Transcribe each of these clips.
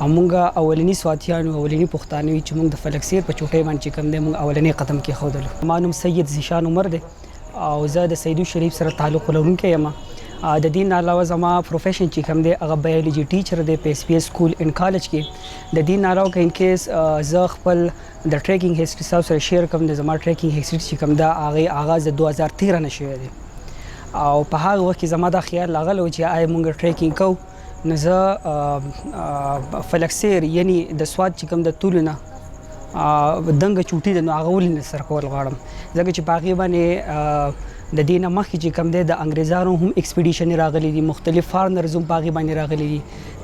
مونږ اولنی سواتیانو اولنی پښتانه چې مونږ د فلکسیر په چوټي باندې کوم دی مونږ اولنی قدم کې خودلو. ما نوم سید زیشان عمر دی او زه د سیدو شریف سره تعلق لرونکی یم. د دې نه علاوه زما پروفیشن چې کوم دی هغه بایولوژي ټیچر دی په اس پی اس سکول ان کالج کې. د دې نه علاوه که ان کیس زه خپل د ټریکینګ هیستوري تاسو سره شیر کوم د زما ټریکینګ هیستوري چې کوم دا هغه آغاز د 2013 نه شوی دی او په هغه وخت کې زما دا خیال راغلی و چې آیا مونږ ټریکینګ کوو نو زه فلکسیر یعنی د سوات چې کوم د طولو نه دنګه چوټي ده نو هغه ولې نه سر کول غواړم ځکه چې په هغې باندې د دې نه مخکې چې کوم دی د انګریزانو هم ایکسپیډیشن راغلی دي مختلف فارنرز هم په هغې باندې راغلي دي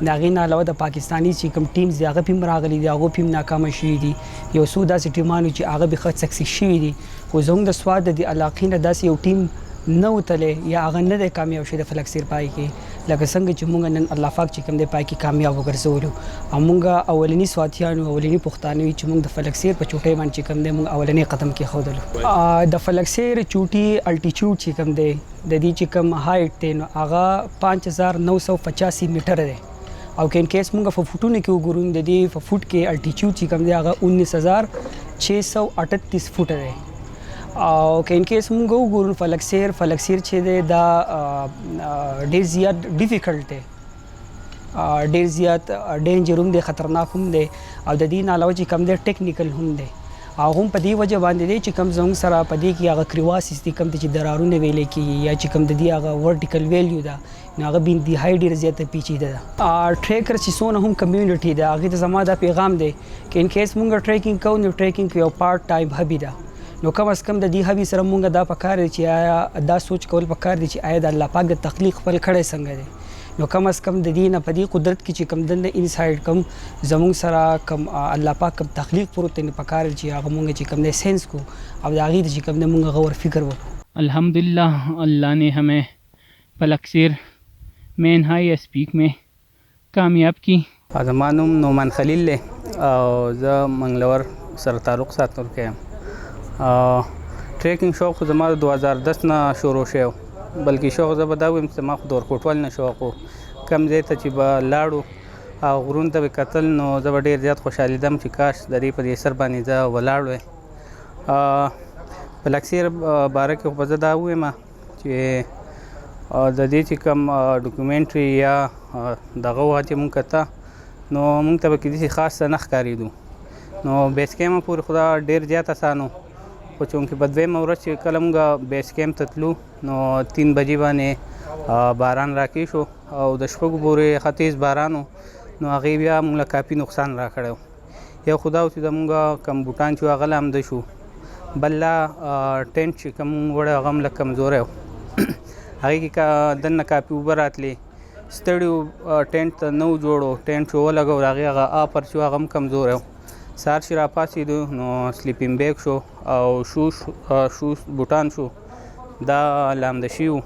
د هغې نه علاوه د پاکستاني چې کوم ټیمز دي هغه هم راغلي دي هغو هم ناکامه شوي دي یو څو داسې ټیمانو چې هغه به ښه سکسیس شوي دي خو زموږ د سوات د دې علاقې نه داسې یو ټیم نه وتلی یا هغه نه دی کامیاب شوی د فلکسیر پای کې لکه څنګه چې مونږ نن الله پاک چې کوم دی پای کې کامیاب وګرځولو او مونږ اولنی سواتیانو اولنی پښتانه چې مونږ د فلکسیر په چوټي باندې چې کوم دی مونږ اولنی قدم کې خودلو. د فلکسیر چوټي الټیټیوډ چې کوم دی د دې چې کوم هایټ دی نو هغه 5985 میټر دی او که ان کیس مونږ په فوټونو کې وګورو د دې په فوټ کې الټیټیوډ چې کوم دی هغه 19638 فوټ دی او که ان کیس مونږ وګورو فلکسیر چې دی دا ډېر زیات ډیفیکلټ دی ډېر زیات ډینجر هم دی خطرناک هم دی او د دې نه علاوه چې کوم دی ټیکنیکل هم دی او هم په دې وجه باندې دی چې کوم زموږ سره په دې کې هغه کریواسس دي کوم چې درارونه ویلې کېږي یا چې کوم د دې هغه ورټیکل ویلیو ده نو هغه به انتهایي ډېره زیاته پیچیده ده. ټریکر چې څونه هم کمیونټي ده هغې ته زما دا پیغام دی که ان کیس مونږ ټریکینګ کوو نو ټریکینګ یو پارټ ټایم هبي ده نو کم از کم د دې هبي سره مونږ دا پکار دی چې آیا دا سوچ کول پکار دی چې آیا د الله پاک د تخلیق خپل کړی څنګه دی نو کم از کم د دې نه په دې قدرت کې چې کم دنده انسایډ کم زموږ سره کم الله پاک کم تخلیق پروت دی پکار چې هغه مونږ چې کم دی سینس کو او د هغې چې کم دی مونږ غور فکر وکړو. الحمدللہ اللہ نے ہمیں فلکسیر مین ہائی اسپیک میں کامیاب کی. زما نوم نومان خلیل دی او زه منګلور سره تعلق ساتونکی یم. ټریکینګ شوق خو زما د 2010 نه شروع شوی بلکې شوق زه به دا ویم چې زما خو د ورکوټوال نه شوق و کم ځای ته چې به لاړو او غرونو ته به کتل نو زه به ډېر زیات خوشحالېدم چې کاش د دې په دې سر باندې زه ولاړ وی. فلکسیر باره کې خو به زه دا ووایم چې د دې چې کوم ډاکومنټري یا دغه وه چې مونږ کته نو مونږ ته به کې داسې خاص څه نه ښکارېدو نو بیس کیمه پورې خو دا ډېر زیات اسان و خو چونکې په دویمه ورځ چې کله مونږ بیس کیمپ ته تلو نو 3 بجې باندې باران راکې شو او د شپږو پورې ښه تیز باران و نو هغې بیا مونږ له کافي نقصان راکړی و. یو خو دا و چې زمونږ کم بوټان چې هغه لامده شو بل لا ټینټ چې کوم وړی هغه هم لږ کمزوری و هغې کې دننه کافي اوبه راتلې ستړي و ټینټ ته نه و جوړ ټینټ چې ولګو د هغې هغه آپر چې هغه هم کمزوری و. سهار چې راپاڅېدو نو سلیپینګ بیګ شو او شوز بوټان شو دا لامده شوي وو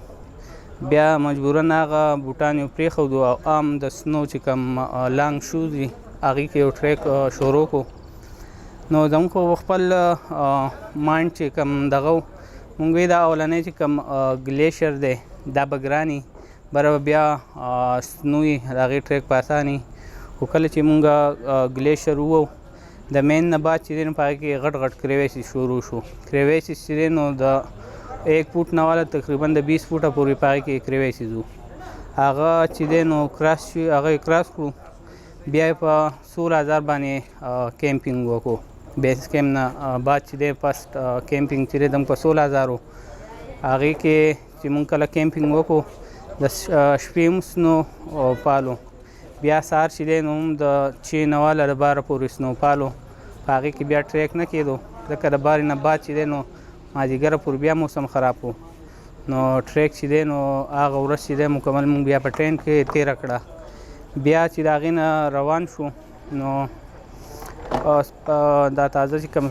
بیا مجبوراً هغه بوټان یې پرېښودو او عام د سنو چې کوم لانګ شوز دي هغې کې یو ټریک شروع کړو نو زموږ خو خپل مایند چې کوم دغه و مونږ وی دا اولنی چې کوم ګلیشر دی دا به ګراني بره بیا سنو وي د هغې ټریک په اساني خو کله چې مونږ ګلیشر ووو د مین نه بعد چې دی نو په هغې کې غټ غټ کریویسس شروع شو. کریویسس چې دی نو د 1 فوټ نه والا تقریبا د 20 فوټه پورې په هغې کې کریویسس وو هغه چې دی نو کراس شي هغه یې کراس کړو بیا یې په 16,000 باندې کیمپینګ وکړو بیس کیمپ نه بعد چې دی فسټ کیمپینګ چې دی دم په 16,000 و هغې کې چې مونږ کله کیمپینګ وکړو د شپې هم سنو پالو بیا سهار چې دی نو هم د 6 نه واله د 12 پورې سنو پالو په هغې کې بیا ټریک نه کېدو ځکه د 12 نه بعد چې دی نو مازدیګره پورې بیا موسم خراب و نو ټریک چې دی نو هغه ورځ چې دی مکمل مونږ بیا په ټرین کې تېره کړه بیا چې د هغې نه روان شو نو دا تازه چې کوم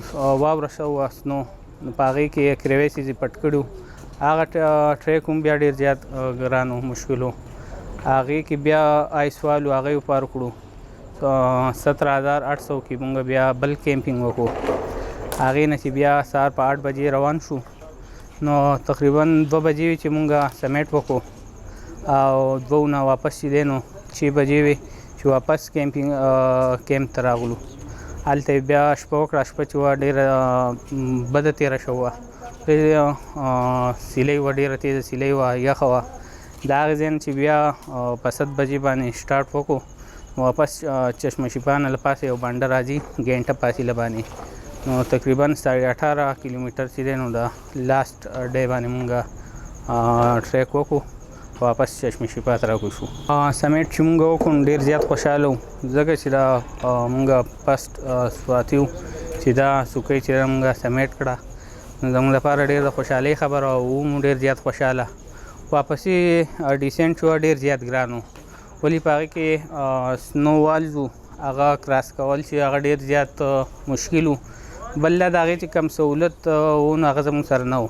واوره شوه سنو نو په هغې کې کریویسس یې پټ کړي هغه ټریک هم بیا ډېر زیات ګران و مشکل و هغې کې بیا آیس والو هغه یې پار کړو 17,800 کې مونږ بیا بل کیمپینګ وکړو هغې نه چې بیا سهار په 8 بجې روان شو نو تقریبا 2 بجې وې چې مونږ سمیټ وکړو او 2 نه واپس چې دی نو 6 بجې وې چې واپس کیمپ ته راغلو. هلته بیا شپه وکړه. شپه چې وه ډېره بده تېره شوه، سیلۍ وه، ډېره تېزه سیلۍ وه، یخه وه. د هغې ځای نه چې بیا په 7 بجې باندې سټارټ وکړو، واپس چشمه شیپا نه له پاسه یو بانډه راځي ګینټه فاصله باندې، نو تقریبا 18.5 کیلومیټر چې دی نو د لاست ډے باندې مونږ ټریک وکړو، واپس چشمه شیپا ته راکوز شو. سمیټ چې مونږ وکړو ډېر زیات خوشحاله وو، ځکه چې دا مونږ فسټ سواتي وو چې دا سوکۍ چې مونږ سمیټ کړه، نو زموږ لپاره ډېر د خوشحالۍ خبره وه. مو ډېر زیات خوشحاله. واپسي ډیسنټ چې وه ډېر زیات ګران و، ولې په هغې کې سنو والز وو، هغه کراس کول چې هغه ډېر زیات مشکل و. بل دا د هغې چې کوم سهولت و نو هغه زموږ سره نه و.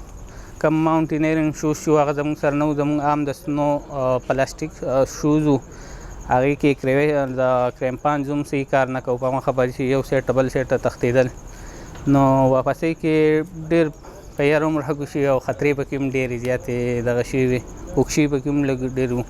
کم ماونټینرینګ شوز چې وو هغه زموږ سره نه و. زموږ عام د سنو پلاستیک شوز وو، هغې کې د کرمپانز هم صحیح کار نه کوو، په هغه خبرې چې یو سیټ بل سیټ ته تښتېدل. نو واپسۍ کې ډېر په یار هم راکوز شي او خطرې پکې هم ډېرې زیاتې دغه شوي وې، اوښشي پکې هم لږ ډېر وو.